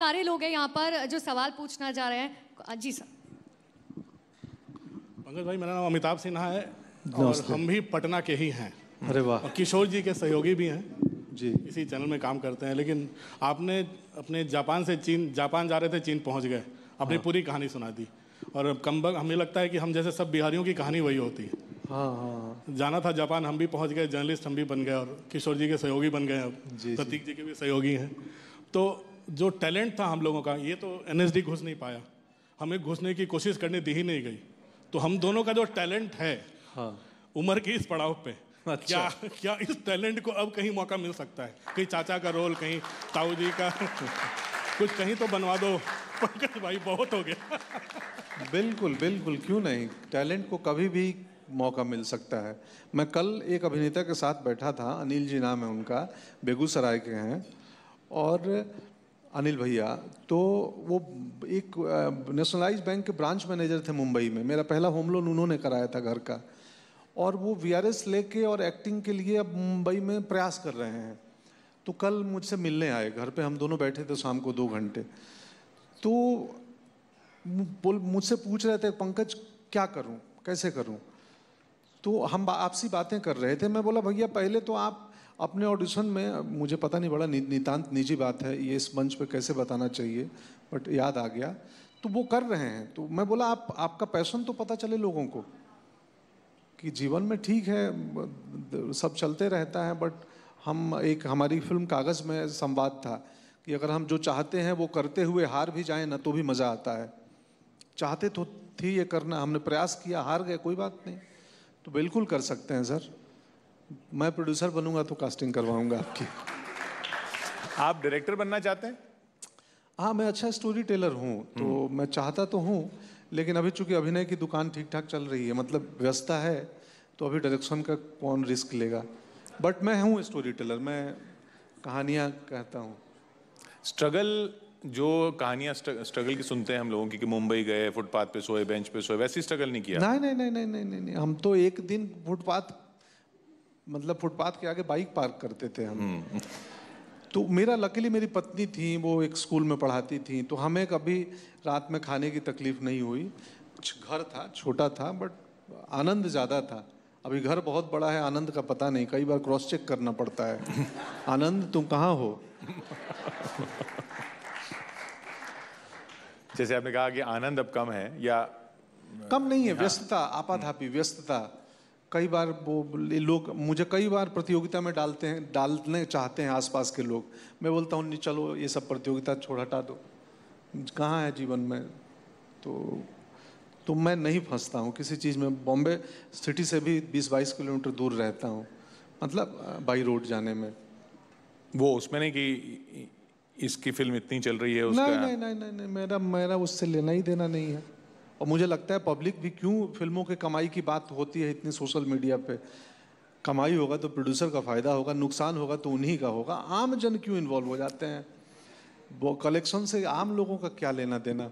सारे लोग हैं यहाँ पर जो सवाल पूछना चाह रहे हैं। जी सर। पंकज भाई, मेरा नाम अमिताभ सिन्हा है और हम भी पटना के ही हैं। अरे वाह। और किशोर जी के सहयोगी भी हैं जी। इसी चैनल में काम करते हैं। लेकिन आपने अपने जापान से जापान जा रहे थे, चीन पहुंच गए, अपनी पूरी कहानी सुना दी। और कमबख्त हमें लगता है कि हम जैसे सब बिहारियों की कहानी वही होती है। हाँ। जाना था जापान, हम भी पहुंच गए, जर्नलिस्ट हम भी बन गए और किशोर जी के सहयोगी बन गए, अब प्रतीक जी के भी सहयोगी हैं। तो जो टैलेंट था हम लोगों का, ये तो एनएसडी घुस नहीं पाया, हमें घुसने की कोशिश करने दी ही नहीं गई। तो हम दोनों का जो टैलेंट है, हाँ, उम्र के इस पड़ाव पे, अच्छा, क्या इस टैलेंट को अब कहीं मौका मिल सकता है? कहीं चाचा का रोल, कहीं ताऊ जी का कुछ कहीं तो बनवा दो पंकज भाई, बहुत हो गया। बिल्कुल बिल्कुल, क्यों नहीं, टैलेंट को कभी भी मौका मिल सकता है। मैं कल एक अभिनेता के साथ बैठा था, अनिल जी नाम है उनका, बेगूसराय के हैं, और अनिल भैया, तो वो एक नेशनलाइज्ड बैंक के ब्रांच मैनेजर थे मुंबई में। मेरा पहला होम लोन उन्होंने कराया था घर का, और वो वीआरएस लेके और एक्टिंग के लिए अब मुंबई में प्रयास कर रहे हैं। तो कल मुझसे मिलने आए, घर पे हम दोनों बैठे थे शाम को 2 घंटे। तो मुझसे पूछ रहे थे, पंकज क्या करूं, कैसे करूं? तो हम आपसी बातें कर रहे थे। मैं बोला भैया पहले तो आप अपने ऑडिशन में, मुझे पता नहीं, बड़ा नितांत निजी बात है ये, इस मंच पे कैसे बताना चाहिए, बट याद आ गया। तो वो कर रहे हैं, तो मैं बोला आपका पैशन तो पता चले लोगों को कि जीवन में ठीक है सब चलते रहता है, बट हमारी फिल्म कागज़ में संवाद था कि अगर हम जो चाहते हैं वो करते हुए हार भी जाएं ना तो भी मज़ा आता है। चाहते तो थी ये करना, हमने प्रयास किया, हार गए, कोई बात नहीं, तो बिल्कुल कर सकते हैं सर। मैं प्रोड्यूसर बनूंगा तो कास्टिंग करवाऊंगा आपकी। आप डायरेक्टर बनना चाहते हैं? हाँ, मैं अच्छा स्टोरी टेलर हूँ, तो मैं चाहता तो हूँ, लेकिन अभी चूंकि अभिनय की दुकान ठीक ठाक चल रही है, मतलब व्यस्तता है, तो अभी डायरेक्शन का कौन रिस्क लेगा। बट मैं हूँ स्टोरी टेलर, मैं कहानियाँ कहता हूँ। स्ट्रगल, जो कहानियाँ स्ट्रगल की सुनते हैं हम लोगों की, कि मुंबई गए, फुटपाथ पे सोए, बेंच पे सोए, वैसी स्ट्रगल नहीं किया? नहीं नहीं नहीं नहीं नहीं नहीं, नहीं। हम तो एक दिन फुटपाथ के आगे बाइक पार्क करते थे हम। तो मेरा लकीली मेरी पत्नी थी, वो एक स्कूल में पढ़ाती थी, तो हमें कभी रात में खाने की तकलीफ नहीं हुई। घर था, छोटा था, बट आनंद ज़्यादा था। अभी घर बहुत बड़ा है, आनंद का पता नहीं, कई बार क्रॉस चेक करना पड़ता है। आनंद तुम कहाँ हो? जैसे आपने कहा कि आनंद अब कम है, या कम नहीं है, व्यस्तता, आपाधापी व्यस्तता। कई बार वो लोग मुझे कई बार प्रतियोगिता में डालने चाहते हैं आसपास के लोग। मैं बोलता हूँ नहीं, चलो ये सब प्रतियोगिता छोड़, हटा दो, कहाँ है जीवन में। तो मैं नहीं फंसता हूँ किसी चीज़ में। बॉम्बे सिटी से भी 20-22 किलोमीटर दूर रहता हूँ, मतलब बाई रोड जाने में। वो उसमें नहीं कि इसकी फिल्म इतनी चल रही है, उसका नहीं नहीं नहीं नहीं, मेरा उससे लेना ही देना नहीं है। और मुझे लगता है पब्लिक भी, क्यों फिल्मों के कमाई की बात होती है इतनी सोशल मीडिया पे, कमाई होगा तो प्रोड्यूसर का फायदा होगा, नुकसान होगा तो उन्हीं का होगा। आम जन क्यों इन्वॉल्व हो जाते हैं? वो कलेक्शन से आम लोगों का क्या लेना देना?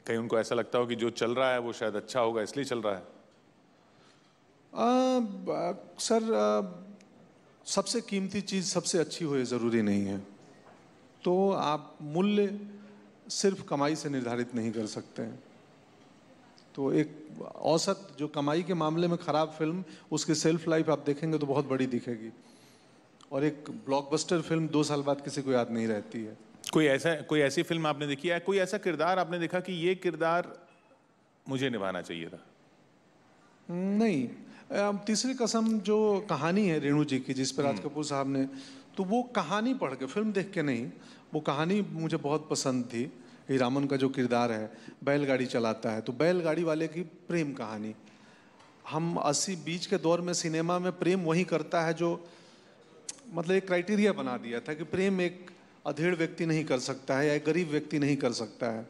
कहीं उनको ऐसा लगता हो कि जो चल रहा है वो शायद अच्छा होगा, इसलिए चल रहा है? सर, सबसे कीमती चीज़ सबसे अच्छी हो ये ज़रूरी नहीं है। तो आप मूल्य सिर्फ कमाई से निर्धारित नहीं कर सकते हैं। तो एक औसत, जो कमाई के मामले में ख़राब फिल्म, उसकी सेल्फ लाइफ आप देखेंगे तो बहुत बड़ी दिखेगी, और एक ब्लॉकबस्टर फिल्म 2 साल बाद किसी को याद नहीं रहती है। कोई ऐसी फिल्म आपने देखी है, कोई ऐसा किरदार आपने देखा कि ये किरदार मुझे निभाना चाहिए था? नहीं, तीसरी कसम जो कहानी है रेणु जी की, जिस पर राज कपूर साहब ने, तो वो कहानी पढ़ के, फिल्म देख के नहीं, वो कहानी मुझे बहुत पसंद थी। हीरामन का जो किरदार है, बैलगाड़ी चलाता है, तो बैलगाड़ी वाले की प्रेम कहानी। हम 80 बीच के दौर में सिनेमा में प्रेम वही करता है जो, मतलब एक क्राइटेरिया बना दिया था कि प्रेम एक अधेड़ व्यक्ति नहीं कर सकता है या एक गरीब व्यक्ति नहीं कर सकता है।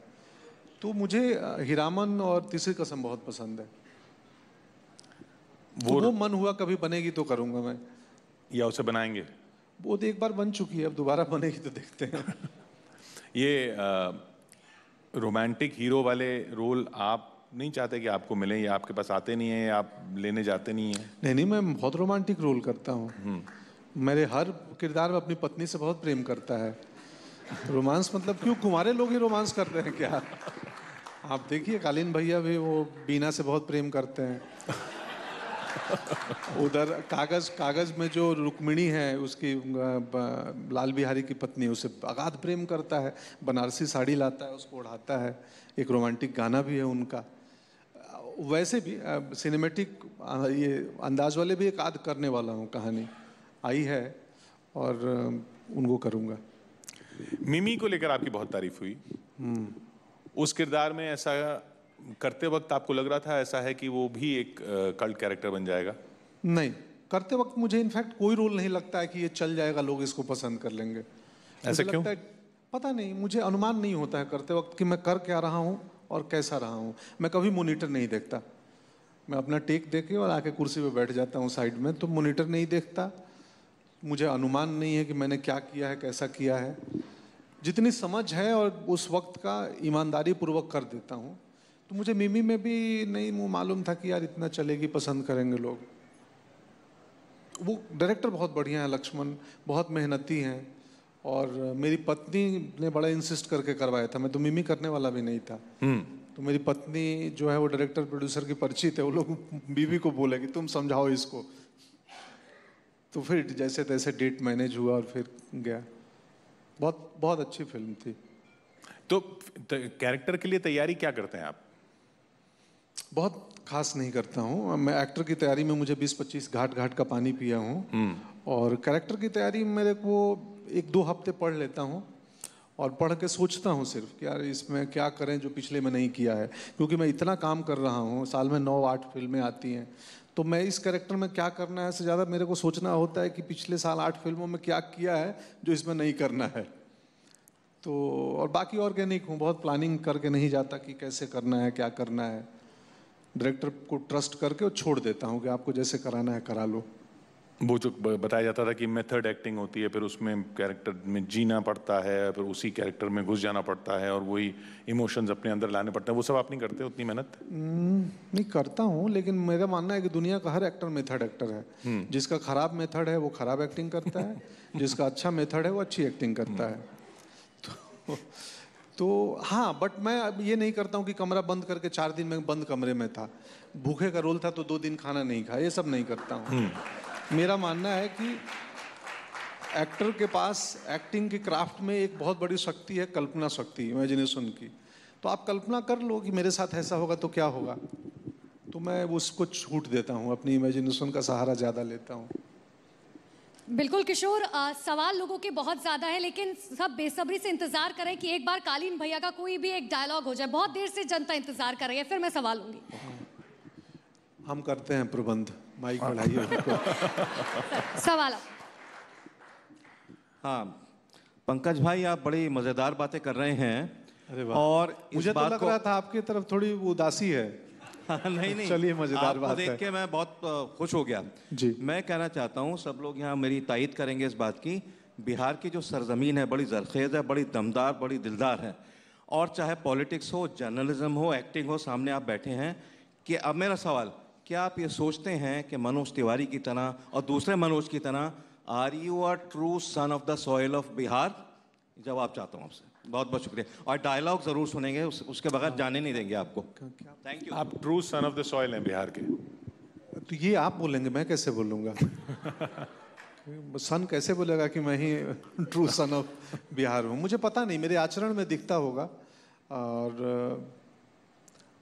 तो मुझे हीरामन और तीसरी कसम बहुत पसंद है। वो मन हुआ कभी बनेगी तो करूँगा मैं। या उसे बनाएंगे? वो तो एक बार बन चुकी है, अब दोबारा बनेगी तो देखते हैं। ये रोमांटिक हीरो वाले रोल आप नहीं चाहते कि आपको मिले, या आपके पास आते नहीं है, या आप लेने जाते नहीं हैं? नहीं, मैं बहुत रोमांटिक रोल करता हूँ। मेरे हर किरदार में अपनी पत्नी से बहुत प्रेम करता है। रोमांस मतलब क्यों, कुंवारे लोग ही रोमांस करते हैं क्या? आप देखिए कालीन भैया भी वो बीना से बहुत प्रेम करते हैं। उधर कागज में जो रुक्मिणी है उसकी लाल बिहारी की पत्नी, उसे अगाध प्रेम करता है, बनारसी साड़ी लाता है, उसको ओढ़ाता है, एक रोमांटिक गाना भी है उनका। वैसे भी सिनेमेटिक ये अंदाज वाले भी एक आध करने वाला हूँ, कहानी आई है और उनको करूँगा। मिमी को लेकर आपकी बहुत तारीफ हुई। उस किरदार में ऐसा करते वक्त आपको लग रहा था ऐसा है कि वो भी एक कल्ट कैरेक्टर बन जाएगा? नहीं, करते वक्त मुझे इनफैक्ट कोई रोल नहीं लगता है कि ये चल जाएगा, लोग इसको पसंद कर लेंगे। ऐसा क्यों? पता नहीं, मुझे अनुमान नहीं होता है करते वक्त कि मैं कर क्या रहा हूँ और कैसा रहा हूँ। मैं कभी मॉनिटर नहीं देखता, मैं अपना टेक देके और आके कुर्सी पे बैठ जाता हूँ साइड में, तो मॉनिटर नहीं देखता। मुझे अनुमान नहीं है कि मैंने क्या किया है, कैसा किया है। जितनी समझ है और उस वक्त का ईमानदारी पूर्वक कर देता हूँ। तो मुझे मिमी में भी नहीं वो मालूम था कि यार इतना चलेगी, पसंद करेंगे लोग। वो डायरेक्टर बहुत बढ़िया है, लक्ष्मण बहुत मेहनती हैं, और मेरी पत्नी ने बड़ा इंसिस्ट करके करवाया था। मैं तो मिमी करने वाला भी नहीं था। तो मेरी पत्नी जो है वो डायरेक्टर प्रोड्यूसर की परिचित है, वो लोग बीवी को बोले कि तुम समझाओ इसको। तो फिर जैसे तैसे डेट मैनेज हुआ और फिर गया। बहुत बहुत अच्छी फिल्म थी। तो कैरेक्टर के लिए तैयारी क्या करते हैं आप? बहुत खास नहीं करता हूँ मैं। एक्टर की तैयारी में मुझे 20-25 घाट का पानी पिया हूँ, और कैरेक्टर की तैयारी मेरे को 1-2 हफ्ते पढ़ लेता हूँ, और पढ़ के सोचता हूँ सिर्फ कि यार इसमें क्या करें जो पिछले में नहीं किया है। क्योंकि मैं इतना काम कर रहा हूँ, साल में 9-8 फिल्में आती हैं, तो मैं इस कैरेक्टर में क्या करना है से ज़्यादा मेरे को सोचना होता है कि पिछले साल 8 फिल्मों में क्या किया है जो इसमें नहीं करना है। तो और बाकी ऑर्गेनिक हूँ, बहुत प्लानिंग करके नहीं जाता कि कैसे करना है, क्या करना है। डायरेक्टर को ट्रस्ट करके और छोड़ देता हूँ कि आपको जैसे कराना है करा लो। वो जो बताया जाता था कि मेथड एक्टिंग होती है, फिर उसमें कैरेक्टर में जीना पड़ता है, फिर उसी कैरेक्टर में घुस जाना पड़ता है और वही इमोशंस अपने अंदर लाने पड़ते हैं, वो सब आप नहीं करते उतनी मेहनत? नहीं करता हूँ, लेकिन मेरा मानना है कि दुनिया का हर एक्टर मेथड एक्टर है। जिसका खराब मेथड है वो खराब एक्टिंग करता है, जिसका अच्छा मेथड है वो अच्छी एक्टिंग करता है। तो हाँ, बट मैं अब ये नहीं करता हूँ कि कमरा बंद करके 4 दिन में बंद कमरे में था, भूखे का रोल था तो 2 दिन खाना नहीं खाया, ये सब नहीं करता हूँ। मेरा मानना है कि एक्टर के पास एक्टिंग के क्राफ्ट में एक बहुत बड़ी शक्ति है, कल्पना शक्ति, इमेजिनेशन की। तो आप कल्पना कर लो कि मेरे साथ ऐसा होगा तो क्या होगा, तो मैं उसको छूट देता हूँ, अपनी इमेजिनेशन का सहारा ज़्यादा लेता हूँ। बिल्कुल किशोर, सवाल लोगों के बहुत ज्यादा है, लेकिन सब बेसब्री से इंतजार कर रहे हैं कि एक बार कालीन भैया का कोई भी एक डायलॉग हो जाए। बहुत देर से जनता इंतजार कर रही है, फिर मैं सवाल लूंगी। हम करते हैं प्रबंध, माइक बढ़ाइए। सवाल आप। हाँ पंकज भाई, आप बड़ी मजेदार बातें कर रहे हैं। अरे वाह, और मुझे तो लग रहा था आपकी तरफ थोड़ी उदासी है। नहीं चलिए, मजेदार बात है। देख के मैं बहुत खुश हो गया जी। मैं कहना चाहता हूँ, सब लोग यहाँ मेरी तायीद करेंगे इस बात की, बिहार की जो सरजमीन है बड़ी जरखेज है, बड़ी दमदार, बड़ी दिलदार है। और चाहे पॉलिटिक्स हो, जर्नलिज्म हो, एक्टिंग हो, सामने आप बैठे हैं। कि अब मेरा सवाल, क्या आप ये सोचते हैं कि मनोज तिवारी की तरह और दूसरे मनोज की तरह are you a true son of the soil of Bihar? जवाब चाहता हूँ आपसे। बहुत बहुत शुक्रिया, और डायलॉग जरूर सुनेंगे, उसके बगैर जाने नहीं देंगे आपको। Thank you. आप true son of the soil हैं बिहार के? तो ये आप बोलेंगे, मैं कैसे बोलूँगा? सन कैसे बोलेगा कि मैं ही ट्रू सन ऑफ बिहार हूँ? मुझे पता नहीं, मेरे आचरण में दिखता होगा। और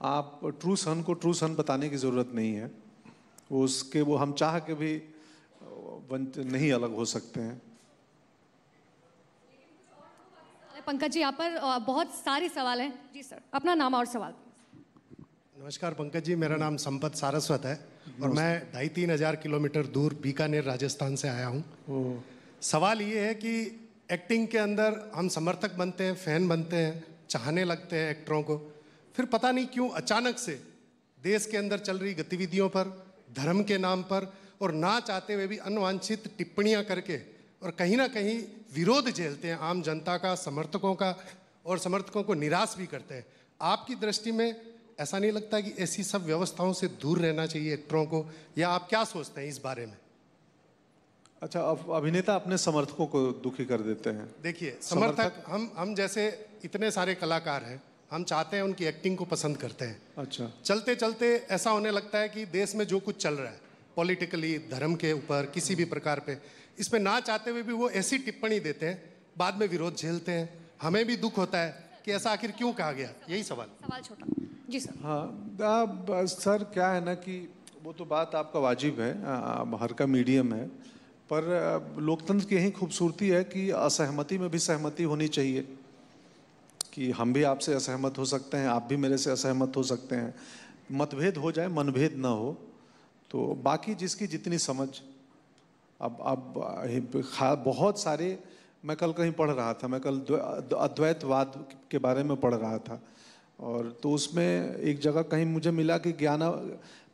आप ट्रू सन को ट्रू सन बताने की ज़रूरत नहीं है। वो हम चाह के भी नहीं अलग हो सकते हैं। पंकज जी, यहाँ पर बहुत सारे सवाल हैं। जी सर, अपना नाम और सवाल। नमस्कार पंकज जी, मेरा नाम संपत सारस्वत है और मैं 2,500-3 हज़ार किलोमीटर दूर बीकानेर राजस्थान से आया हूँ। सवाल ये है कि एक्टिंग के अंदर हम समर्थक बनते हैं, फैन बनते हैं, चाहने लगते हैं एक्टरों को, फिर पता नहीं क्यों अचानक से देश के अंदर चल रही गतिविधियों पर, धर्म के नाम पर और ना चाहते हुए भी अनवांछित टिप्पणियां करके और कहीं ना कहीं विरोध झेलते हैं आम जनता का, समर्थकों का, और समर्थकों को निराश भी करते हैं। आपकी दृष्टि में ऐसा नहीं लगता कि ऐसी सब व्यवस्थाओं से दूर रहना चाहिए एक्टरों को, या आप क्या सोचते हैं इस बारे में? अच्छा, अब अभिनेता अपने समर्थकों को दुखी कर देते हैं। देखिए, समर्थक हम जैसे इतने सारे कलाकार हैं, हम चाहते हैं उनकी एक्टिंग को पसंद करते हैं। अच्छा, चलते चलते ऐसा होने लगता है कि देश में जो कुछ चल रहा है पॉलिटिकली, धर्म के ऊपर, किसी भी प्रकार पे, इस पे ना चाहते हुए भी वो ऐसी टिप्पणी देते हैं, बाद में विरोध झेलते हैं। हमें भी दुख होता है कि ऐसा आखिर क्यों कहा गया। यही सवाल छोटा। जी सर। हाँ सर, क्या है ना कि वो तो बात आपका वाजिब है, हर का मीडियम है, पर लोकतंत्र की यही खूबसूरती है कि असहमति में भी सहमति होनी चाहिए, कि हम भी आपसे असहमत हो सकते हैं, आप भी मेरे से असहमत हो सकते हैं, मतभेद हो जाए, मनभेद ना हो, तो बाकी जिसकी जितनी समझ। अब बहुत सारे, मैं कल कहीं पढ़ रहा था, मैं कल अद्वैतवाद के बारे में पढ़ रहा था, और तो उसमें एक जगह कहीं मुझे मिला कि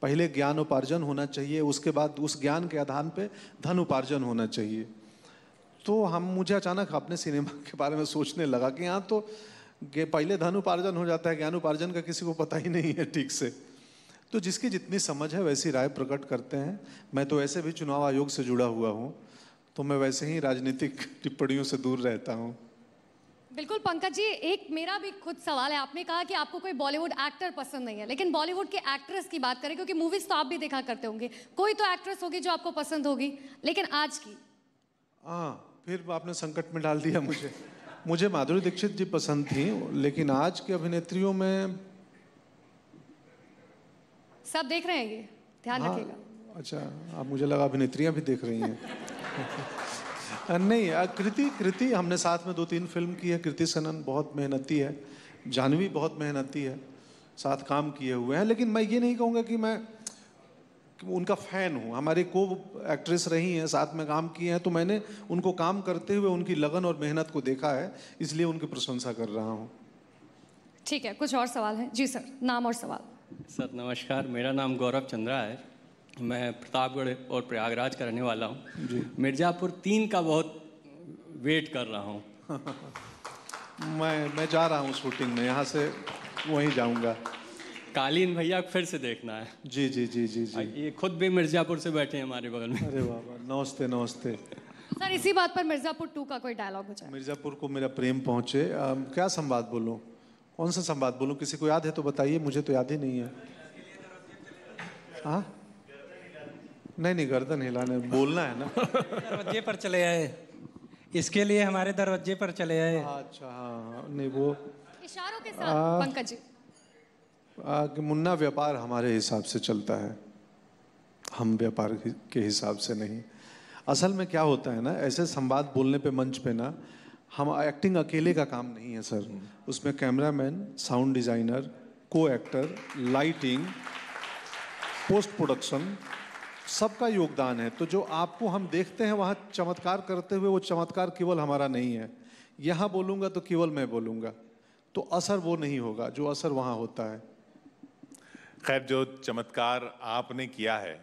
पहले ज्ञान उपार्जन होना चाहिए, उसके बाद उस ज्ञान के आधार पे धन उपार्जन होना चाहिए। तो मुझे अचानक अपने सिनेमा के बारे में सोचने लगा कि यहाँ तो पहले धन उपार्जन हो जाता है, ज्ञान उपार्जन का किसी को पता ही नहीं है ठीक से। तो जिसकी जितनी समझ है वैसी राय प्रकट करते हैं। मैं तो वैसे भी चुनाव आयोग से जुड़ा हुआ हूँ, तो मैं वैसे ही राजनीतिक टिप्पणियों से दूर रहता हूँ। बिल्कुल पंकज जी, एक मेरा भी खुद सवाल है। आपने कहा कि आपको कोई बॉलीवुड एक्टर पसंद नहीं है, लेकिन बॉलीवुड के एक्ट्रेस की बात करें, क्योंकि मूवीज तो आप भी देखा करते होंगे, कोई तो एक्ट्रेस होगी जो आपको पसंद होगी, लेकिन आज की। फिर आपने संकट में डाल दिया मुझे। मुझे माधुरी दीक्षित जी पसंद थी, लेकिन आज की अभिनेत्रियों में सब देख रहे हैं, ये ध्यान रखिएगा। अच्छा, अब मुझे लगा अभिनेत्रियां भी देख रही हैं। नहीं, कृति हमने साथ में 2-3 फिल्म की है। कृति सनन बहुत मेहनती है, जानवी बहुत मेहनती है, साथ काम किए हुए हैं। लेकिन मैं ये नहीं कहूँगा कि मैं उनका फ़ैन हूँ। हमारी को एक्ट्रेस रही हैं, साथ में काम किए हैं, तो मैंने उनको काम करते हुए उनकी लगन और मेहनत को देखा है, इसलिए उनकी प्रशंसा कर रहा हूँ। ठीक है, कुछ और सवाल है? जी सर, नाम और सवाल। सर नमस्कार, मेरा नाम गौरव चंद्रा है, मैं प्रतापगढ़ और प्रयागराज का रहने वाला हूँ। मिर्ज़ापुर 3 का बहुत वेट कर रहा हूँ। मैं जा रहा हूँ शूटिंग में, यहाँ से वहीं जाऊँगा। कालीन भैया फिर से देखना है। जी जी जी जी जी। ये खुद भी मिर्ज़ापुर से बैठे हैं हमारे बगल में। अरे वाह, नमस्ते नमस्ते। सर इसी बात पर मिर्ज़ापुर 2 का कोई डायलॉग हो जाए। मिर्ज़ापुर को मेरा प्रेम पहुँचे, क्या संवाद बोलूँ, कौन सा संवाद बोलूँ? किसी को याद है तो बताइए, मुझे तो याद ही नहीं है। हाँ, नहीं, गर्दन हिलाने बोलना है ना। दरवाजे पर चले आए, इसके लिए हमारे दरवाजे पर चले आए। अच्छा, हाँ, नहीं वो इशारों के साथ पंकज जी। कि मुन्ना व्यापार हमारे हिसाब से चलता है, हम व्यापार के हिसाब से नहीं। असल में क्या होता है ना, ऐसे संवाद बोलने पे मंच पे ना, हम एक्टिंग अकेले का काम नहीं है सर, उसमें कैमरामैन, साउंड डिजाइनर, को एक्टर, लाइटिंग, पोस्ट प्रोडक्शन, सबका योगदान है। तो जो आपको हम देखते हैं वहाँ चमत्कार करते हुए, वो चमत्कार केवल हमारा नहीं है। यहाँ बोलूँगा तो केवल मैं बोलूँगा, तो असर वो नहीं होगा जो असर वहाँ होता है। खैर, जो चमत्कार आपने किया है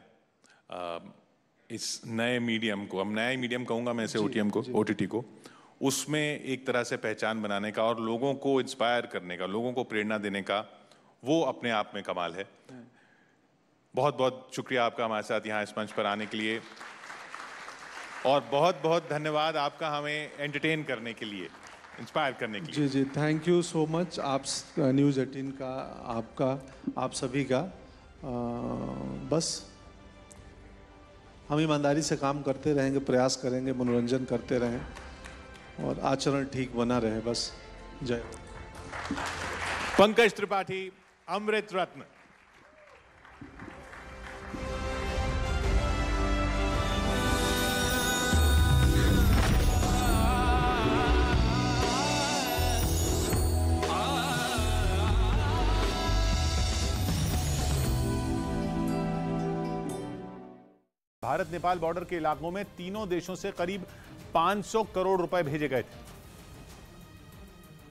इस नए मीडियम को, अब नया मीडियम कहूँगा मैं इसे, OTT को, उसमें एक तरह से पहचान बनाने का और लोगों को इंस्पायर करने का, लोगों को प्रेरणा देने का, वो अपने आप में कमाल है। बहुत बहुत शुक्रिया आपका हमारे साथ यहाँ इस मंच पर आने के लिए, और बहुत बहुत धन्यवाद आपका हमें एंटरटेन करने के लिए, इंस्पायर करने के लिए। जी, थैंक यू सो मच। आप न्यूज़ 18 का, आपका, आप सभी का, बस हम ईमानदारी से काम करते रहेंगे, प्रयास करेंगे, मनोरंजन करते रहें और आचरण ठीक बना रहे, बस। जय। पंकज त्रिपाठी, अमृत रत्न। भारत नेपाल बॉर्डर के इलाकों में तीनों देशों से करीब 500 करोड़ रुपए भेजे गए थे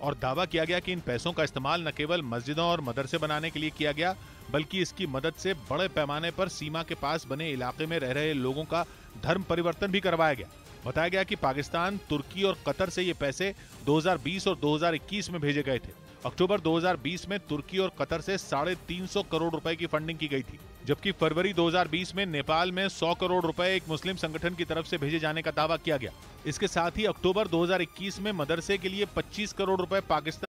और दावा किया गया कि इन पैसों का इस्तेमाल न केवल मस्जिदों और मदरसे बनाने के लिए किया गया, बल्कि इसकी मदद से बड़े पैमाने पर सीमा के पास बने इलाके में रह रहे लोगों का धर्म परिवर्तन भी करवाया गया। बताया गया कि पाकिस्तान, तुर्की और कतर से ये पैसे 2020 और 2021 में भेजे गए थे। अक्टूबर 2020 में तुर्की और कतर से 350 करोड़ रुपए की फंडिंग की गई थी। जबकि फरवरी 2020 में नेपाल में 100 करोड़ रुपए एक मुस्लिम संगठन की तरफ से भेजे जाने का दावा किया गया। इसके साथ ही अक्टूबर 2021 में मदरसे के लिए 25 करोड़ रुपए पाकिस्तान